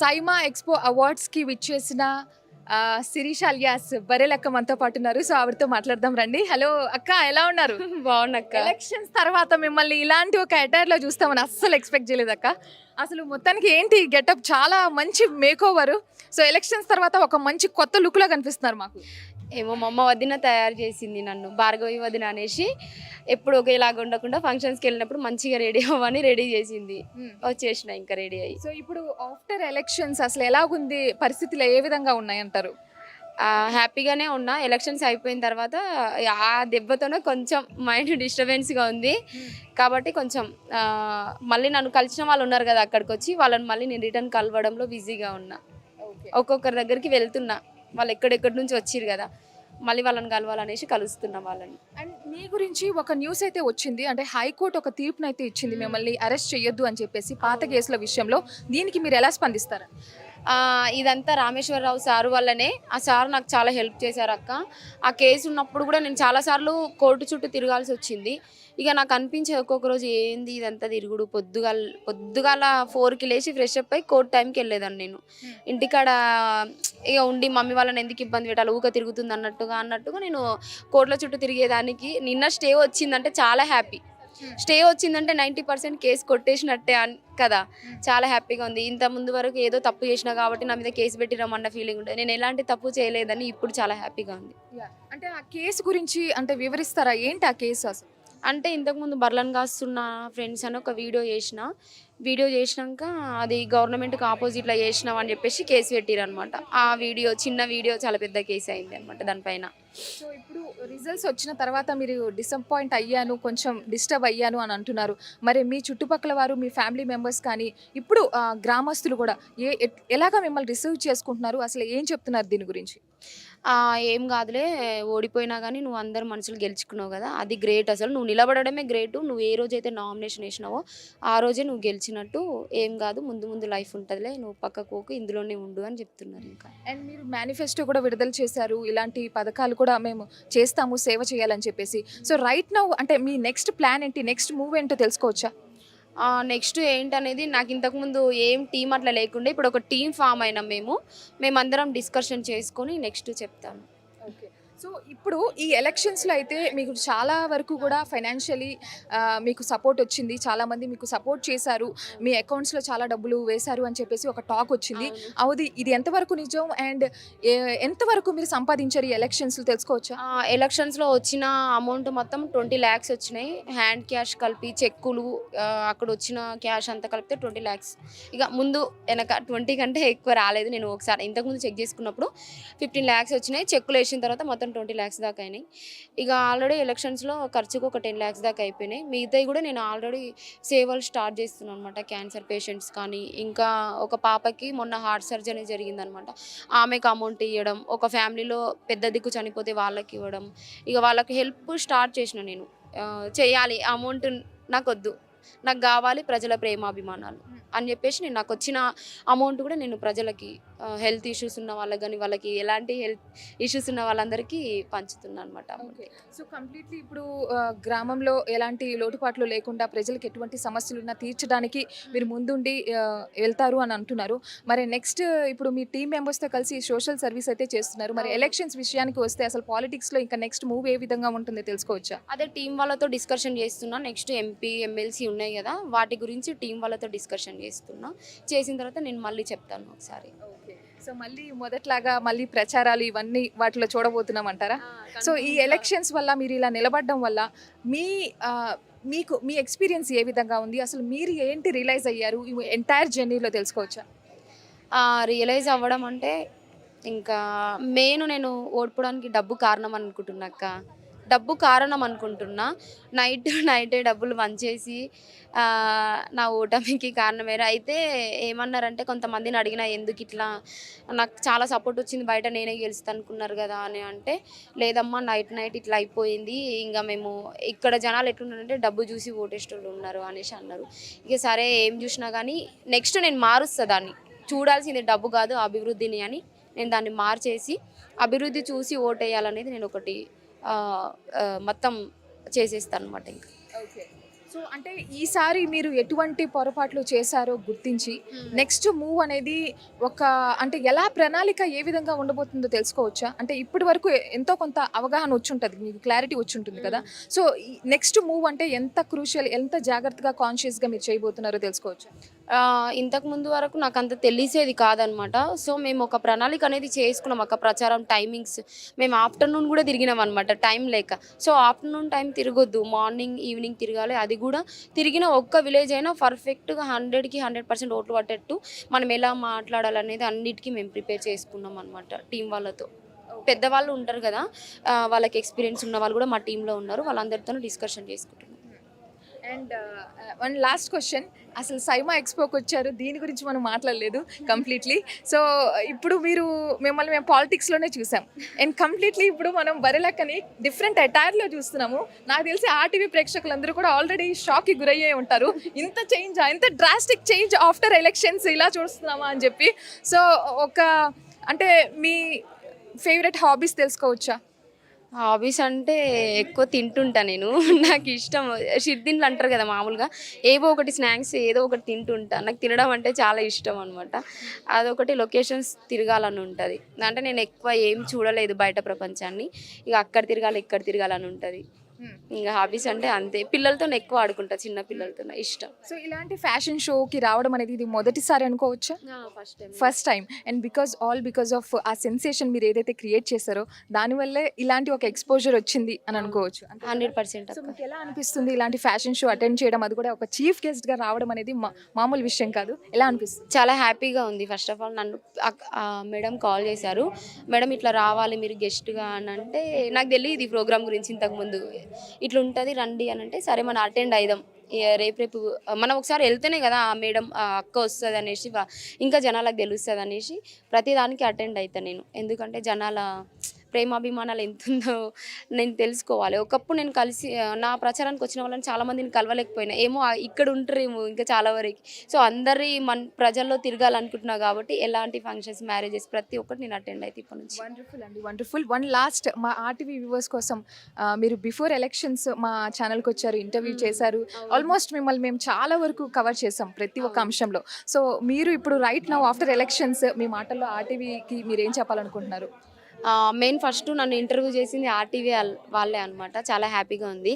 SIIMA expo అవార్డ్స్‌కి విచ్చేసిన Sirisha alias Barrelakka మనతో పాటు ఉన్నారు. సో, ఆవిడతో మాట్లాడదాం రండి. హలో అక్క, ఎలా ఉన్నారు? బాగున్నక్క. ఎలక్షన్స్ తర్వాత మిమ్మల్ని ఇలాంటి ఒక అటైర్‌లో చూస్తామని అస్సలు ఎక్స్‌పెక్ట్ చేయలేదక్క. అసలు మొత్తానికి ఏంటి గెటప్, చాలా మంచి మేకోవరు. సో, ఎలక్షన్స్ తర్వాత ఒక మంచి కొత్త లుక్‌లో కనిపిస్తున్నారు మాకు. ఏమో మా అమ్మ వదిన తయారు చేసింది నన్ను, భార్గవి వదిన అనేసి. ఎప్పుడు ఒకేలాగా ఉండకుండా ఫంక్షన్స్కి వెళ్ళినప్పుడు మంచిగా రెడీ అవ్వని రెడీ చేసింది. హ్మ్. వచ్చేసిన ఇంకా రెడీ అయ్యి. సో, ఇప్పుడు ఆఫ్టర్ ఎలక్షన్స్ అసలు ఎలాగుంది? పరిస్థితులు ఏ విధంగా ఉన్నాయంటారు? హ్యాపీగానే ఉన్నా. ఎలక్షన్స్ అయిపోయిన తర్వాత ఆ దెబ్బతోనే కొంచెం మైండ్ డిస్టర్బెన్స్గా ఉంది. కాబట్టి కొంచెం మళ్ళీ నన్ను కలిసిన వాళ్ళు ఉన్నారు కదా, అక్కడికి వచ్చి వాళ్ళని మళ్ళీ నేను రిటర్న్ కలవడంలో బిజీగా ఉన్నా. ఓకే. ఒక్కొక్కరి దగ్గరికి వెళ్తున్నా. వాళ్ళు ఎక్కడెక్కడి నుంచి వచ్చిర్రు కదా, మళ్ళీ వాళ్ళని కలవాలనేసి కలుస్తున్నా వాళ్ళని. అండ్ మీ గురించి ఒక న్యూస్ అయితే వచ్చింది. అంటే హైకోర్టు ఒక తీర్పునైతే ఇచ్చింది మిమ్మల్ని అరెస్ట్ చేయొద్దు అని చెప్పేసి పాత కేసుల విషయంలో. దీనికి మీరు ఎలా స్పందిస్తారు? ఇదంతా రామేశ్వరరావు సారు వల్లనే. ఆ సారు నాకు చాలా హెల్ప్ చేశారు అక్క. ఆ కేసు ఉన్నప్పుడు కూడా నేను చాలాసార్లు కోర్టు చుట్టూ తిరగాల్సి వచ్చింది. ఇక నాకు అనిపించేది ఒక్కొక్క రోజు, ఏంది ఇదంతా తిరుగుడు, పొద్దుగాల 4కి లేచి ఫ్రెష్ అప్ అయ్యి కోర్టు టైంకి వెళ్ళేదాన్ని నేను. ఇంటికాడ ఇక ఉండి మమ్మీ వాళ్ళని ఎందుకు ఇబ్బంది పెట్టాలి, ఊక తిరుగుతుంది అన్నట్టుగా నేను కోర్టుల చుట్టూ తిరిగేదానికి. నిన్న స్టే వచ్చిందంటే చాలా హ్యాపీ. స్టే వచ్చిందంటే 90% కేసు కొట్టేసినట్టే కదా. చాలా హ్యాపీగా ఉంది. ఇంత ముందు వరకు ఏదో తప్పు చేసినా కాబట్టి నా మీద కేసు పెట్టిరమన్న ఫీలింగ్ ఉంటుంది. నేను ఎలాంటి తప్పు చేయలేదని ఇప్పుడు చాలా హ్యాపీగా ఉంది. అంటే ఆ కేసు గురించి అంటే వివరిస్తారా? ఏంటి ఆ కేసు అసలు? అంటే ఇంతకుముందు బర్లను కాస్తున్న ఫ్రెండ్స్ అని ఒక వీడియో చేసినాక అది గవర్నమెంట్కి ఆపోజిట్లో చేసినావు అని చెప్పేసి కేసు పెట్టిరనమాట. ఆ చిన్న వీడియో చాలా పెద్ద కేసు అయింది అనమాట దానిపైన. సో ఇప్పుడు రిజల్ట్స్ వచ్చిన తర్వాత మీరు డిసప్పాయింట్ అయ్యాను, కొంచెం డిస్టర్బ్ అయ్యాను అని అంటున్నారు. మరి మీ చుట్టుపక్కల వారు, మీ ఫ్యామిలీ మెంబర్స్ కానీ, ఇప్పుడు గ్రామస్తులు కూడా ఎలాగా మిమ్మల్ని రిసీవ్ చేసుకుంటున్నారు? అసలు ఏం చెప్తున్నారు దీని గురించి? ఏం కాదులే, ఓడిపోయినా కానీ నువ్వు అందరు మనుషులు గెలుచుకున్నావు కదా, అది గ్రేట్. అసలు నువ్వు నిలబడమే గ్రేటు. నువ్వు ఏ రోజైతే నామినేషన్ వేసినావో ఆ రోజే నువ్వు గెలిచినట్టు. ఏం కాదు, ముందు లైఫ్ ఉంటుందిలే, నువ్వు పక్కకు పోకు, ఇందులోనే ఉండు అని చెప్తున్నారు. ఇంకా అండ్ మీరు మేనిఫెస్టో కూడా విడుదల చేశారు. ఇలాంటి పథకాలు కూడా మేము చేస్తాము, సేవ చేయాలని చెప్పేసి. సో రైట్ నౌ అంటే మీ నెక్స్ట్ ప్లాన్ ఏంటి? నెక్స్ట్ మూవ్ ఏంటో తెలుసుకోవచ్చా? నెక్స్ట్ ఏంటనేది నాకు ఇంతకుముందు ఏం టీం అట్లా లేకుండా ఇప్పుడు ఒక టీం ఫామ్ అయినాం మేమందరం డిస్కషన్ చేసుకొని నెక్స్ట్ చెప్తాను. ఓకే. సో ఇప్పుడు ఈ ఎలక్షన్స్‌లో అయితే మీకు చాలా వరకు కూడా ఫైనాన్షియలీ మీకు సపోర్ట్ వచ్చింది. చాలామంది మీకు సపోర్ట్ చేశారు. మీ అకౌంట్స్‌లో చాలా డబ్బులు వేశారు అని చెప్పేసి ఒక టాక్ వచ్చింది. ఇది ఎంతవరకు నిజం? అండ్ ఎంతవరకు మీరు సంపాదించారు ఈ ఎలక్షన్స్‌లో తెలుసుకోవచ్చా? ఎలక్షన్స్లో వచ్చిన అమౌంట్ మొత్తం 20 lakhs వచ్చినాయి. హ్యాండ్ క్యాష్ కలిపి చెక్కులు, అక్కడ వచ్చిన క్యాష్ అంతా కలిపితే 20 lakhs. ఇక ముందు వెనక 20 కంటే ఎక్కువ రాలేదు. నేను ఒకసారి ఇంతకుముందు చెక్ చేసుకున్నప్పుడు 15 lakhs వచ్చినాయి. చెక్కులు వేసిన తర్వాత మొత్తం 20 lakhs దాకా అయినాయి. ఇక ఆల్రెడీ ఎలక్షన్స్లో ఖర్చుకు ఒక 10 lakhs దాకా అయిపోయినాయి. మిగతాయి కూడా నేను ఆల్రెడీ సేవలు స్టార్ట్ చేస్తున్నాను అనమాట. క్యాన్సర్ పేషెంట్స్ కానీ, ఇంకా ఒక పాపకి మొన్న హార్ట్ సర్జరీ జరిగిందనమాట. ఆమెకు అమౌంట్ ఇవ్వడం, ఒక ఫ్యామిలీలో పెద్ద దిక్కు చనిపోతే వాళ్ళకి ఇవ్వడం, ఇక వాళ్ళకి హెల్ప్ స్టార్ట్ చేసిన నేను. చేయాలి, అమౌంట్ నాకొద్దు, నాకు కావాలి ప్రజల ప్రేమాభిమానాలు అని చెప్పేసి నాకు వచ్చిన అమౌంట్ కూడా నేను ప్రజలకి, హెల్త్ ఇష్యూస్ ఉన్న వాళ్ళకి కానీ, వాళ్ళకి ఎలాంటి హెల్త్ ఇష్యూస్ ఉన్న వాళ్ళందరికీ పంచుతున్నాను అనమాట. సో కంప్లీట్లీ ఇప్పుడు గ్రామంలో ఎలాంటి లోటుపాట్లు లేకుండా ప్రజలకు ఎటువంటి సమస్యలున్నా తీర్చడానికి మీరు ముందుండి వెళ్తారు అని అంటున్నారు. మరి నెక్స్ట్ ఇప్పుడు మీ టీం మెంబర్స్తో కలిసి సోషల్ సర్వీస్ అయితే చేస్తున్నారు. మరి ఎలక్షన్స్ విషయానికి వస్తే అసలు పాలిటిక్స్లో ఇంకా నెక్స్ట్ మూవ్ ఏ విధంగా ఉంటుందో తెలుసుకోవచ్చా? అదే టీం వాళ్ళతో డిస్కషన్ చేస్తున్నా. నెక్స్ట్ ఎంపీ ఎమ్మెల్సీ ఉన్నాయి కదా, వాటి గురించి టీం వాళ్ళతో డిస్కషన్ చేస్తున్నా. చేసిన తర్వాత నేను మళ్ళీ చెప్తాను ఒకసారి. సో మళ్ళీ మొదట్లాగా మళ్ళీ ప్రచారాలు ఇవన్నీ వాటిలో చూడబోతున్నాం అంటారా? సో ఈ ఎలక్షన్స్ వల్ల మీరు ఇలా నిలబడడం వల్ల మీకు మీ ఎక్స్పీరియన్స్ ఏ విధంగా ఉంది? అసలు మీరు ఏంటి రియలైజ్ అయ్యారు ఈ ఎంటైర్ జర్నీలో తెలుసుకోవచ్చా? రియలైజ్ అవ్వడం అంటే ఇంకా నేను ఓడిపోవడానికి డబ్బు కారణం అనుకుంటున్నాక, డబ్బు కారణం అనుకుంటున్నా. నైటే డబ్బులు వంచేసి నా ఓటమికి కారణమయ్యారు. అయితే ఏమన్నారంటే, కొంతమందిని అడిగినా ఎందుకు ఇట్లా, నాకు చాలా సపోర్ట్ వచ్చింది బయట, నేనే గెలుస్తా అనుకున్నారు కదా అని అంటే, లేదమ్మా నైట్ ఇట్లా అయిపోయింది, ఇంకా మేము ఇక్కడ జనాలు ఎట్లున్నారంటే డబ్బు చూసి ఓటేసేటోళ్ళు ఉన్నారు అనేసి అన్నారు. ఇక సరే ఏం చూసినా కానీ నెక్స్ట్ నేను మారుస్తా దాన్ని. చూడాల్సింది డబ్బు కాదు అభివృద్ధిని అని నేను దాన్ని మార్చేసి అభివృద్ధి చూసి ఓటేయాలనేది నేను ఒకటి మొత్తం చేసేస్తాను అనమాట. ఇంకా ఓకే. సో అంటే ఈసారి మీరు ఎటువంటి పొరపాట్లు చేశారో గుర్తించి నెక్స్ట్ మూవ్ అనేది ఒక అంటే ఎలా ప్రణాళిక ఏ విధంగా ఉండబోతుందో తెలుసుకోవచ్చా? అంటే ఇప్పటి వరకు ఎంతో కొంత అవగాహన వచ్చి ఉంటుంది, మీకు క్లారిటీ వచ్చి ఉంటుంది కదా. సో నెక్స్ట్ మూవ్ అంటే ఎంత క్రూషియల్, ఎంత జాగ్రత్తగా కాన్షియస్గా మీరు చేయబోతున్నారో తెలుసుకోవచ్చా? ఇంతకు ముందు వరకు నాకు అంత తెలిసేది కాదనమాట. సో మేము ఒక ప్రణాళిక అనేది చేసుకున్నాం. ఒక ప్రచారం టైమింగ్స్ మేము ఆఫ్టర్నూన్ కూడా తిరిగినాం అనమాట, టైం లేక. సో ఆఫ్టర్నూన్ టైం తిరగొద్దు, మార్నింగ్ ఈవినింగ్ తిరగాలి. అది కూడా తిరిగిన ఒక్క విలేజ్ అయినా పర్ఫెక్ట్గా 100కి 100% ఓట్లు పట్టేట్టు మనం ఎలా మాట్లాడాలనేది అన్నిటికీ మేము ప్రిపేర్ చేసుకున్నాం అనమాట టీం వాళ్ళతో. పెద్దవాళ్ళు ఉంటారు కదా, వాళ్ళకి ఎక్స్పీరియన్స్ ఉన్న వాళ్ళు కూడా మా టీంలో ఉన్నారు. వాళ్ళందరితో డిస్కషన్ చేసుకుంటున్నాం. అండ్ వన్ లాస్ట్ క్వశ్చన్, అసలు సైమా ఎక్స్పోకి వచ్చారు, దీని గురించి మనం మాట్లాడలేదు కంప్లీట్లీ. సో ఇప్పుడు మిమ్మల్ని మేము పాలిటిక్స్లోనే చూసాం అండ్ కంప్లీట్లీ ఇప్పుడు మనం బరిలెక్కని డిఫరెంట్ అటైర్లో చూస్తున్నాము. నాకు తెలిసి ఆర్టీవీ ప్రేక్షకులందరూ కూడా ఆల్రెడీ షాక్కి గురయ్యే ఉంటారు, ఇంత చేంజ్, ఇంత డ్రాస్టిక్ చేంజ్ ఆఫ్టర్ ఎలక్షన్స్ ఇలా చూస్తున్నామా అని చెప్పి. సో అంటే మీ ఫేవరెట్ హాబీస్ తెలుసుకోవచ్చా? హాబీస్ అంటే ఎక్కువ తింటుంటా నేను. నాకు ఇష్టం షిర్దిన్లు అంటారు కదా, మామూలుగా ఏవో ఒకటి స్నాక్స్ ఏదో ఒకటి తింటుంటా. నాకు తినడం అంటే చాలా ఇష్టం అనమాట. అదొకటి, లొకేషన్స్ తిరగాలని ఉంటుంది. అంటే నేను ఎక్కువ ఏం చూడలేదు బయట ప్రపంచాన్ని, ఇక అక్కడ తిరగాలి ఇక్కడ తిరగాలని ఉంటుంది. ఇంకా హాబీస్ అంటే అంతే, పిల్లలతో ఎక్కువ ఆడుకుంటా, చిన్న పిల్లలతో ఇష్టం. సో ఇలాంటి ఫ్యాషన్ షోకి రావడం అనేది ఇది మొదటిసారి అనుకోవచ్చా? First time. And because of ఆ సెన్సేషన్ మీరు ఏదైతే క్రియేట్ చేశారో దానివల్లే ఇలాంటి ఒక ఎక్స్పోజర్ వచ్చింది అని అనుకోవచ్చు. 100%. సో మీకు ఎలా అనిపిస్తుంది ఇలాంటి ఫ్యాషన్ షో అటెండ్ చేయడం, అది కూడా ఒక చీఫ్ గెస్ట్గా రావడం అనేది మామూలు విషయం కాదు, ఎలా అనిపిస్తుంది? చాలా హ్యాపీగా ఉంది. ఫస్ట్ ఆఫ్ ఆల్ నన్ను మేడం కాల్ చేశారు, మేడం ఇట్లా రావాలి మీరు గెస్ట్గా అని అంటే, నాకు తెలియదు ఈ ప్రోగ్రామ్ గురించి ఇంతకుముందు. ఇట్లా ఉంటుంది రండి అని అంటే, సరే మనం అటెండ్ అయిదాం, రేపు మనం ఒకసారి వెళ్తేనే కదా ఆ మేడం అక్క వస్తుంది అనేసి, ఇంకా జనాలకు తెలుస్తుంది అనేసి ప్రతిదానికి అటెండ్ అవుతాను నేను. ఎందుకంటే జనాల ప్రేమాభిమానాలు ఎంత ఉందో నేను తెలుసుకోవాలి. ఒకప్పుడు నేను నా ప్రచారానికి వచ్చిన వాళ్ళని చాలామందిని కలవలేకపోయినా, ఏమో ఇక్కడ ఉంటారేమో ఇంకా చాలా వరకు. సో అందరి ప్రజల్లో తిరగాలనుకుంటున్నా కాబట్టి ఎలాంటి ఫంక్షన్స్, మ్యారేజెస్ ప్రతి ఒక్కటి నేను అటెండ్ అయితే ఇప్పటి నుంచి. వండర్ఫుల్ అండి, వండర్ఫుల్. వన్ లాస్ట్, మా ఆర్టీవీ వ్యూవర్స్ కోసం, మీరు బిఫోర్ ఎలక్షన్స్ మా ఛానల్కి వచ్చారు, ఇంటర్వ్యూ చేశారు. ఆల్మోస్ట్ మిమ్మల్ని మేము చాలా వరకు కవర్ చేసాం ప్రతి ఒక్క అంశంలో. సో మీరు ఇప్పుడు రైట్ నౌ ఆఫ్టర్ ఎలక్షన్స్ మీ మాటల్లో ఆర్టీవీకి మీరు ఏం చెప్పాలనుకుంటున్నారు? మెయిన్ ఫస్ట్ నన్ను ఇంటర్వ్యూ చేసింది ఆర్టీవీ వాళ్ళే అనమాట. చాలా హ్యాపీగా ఉంది.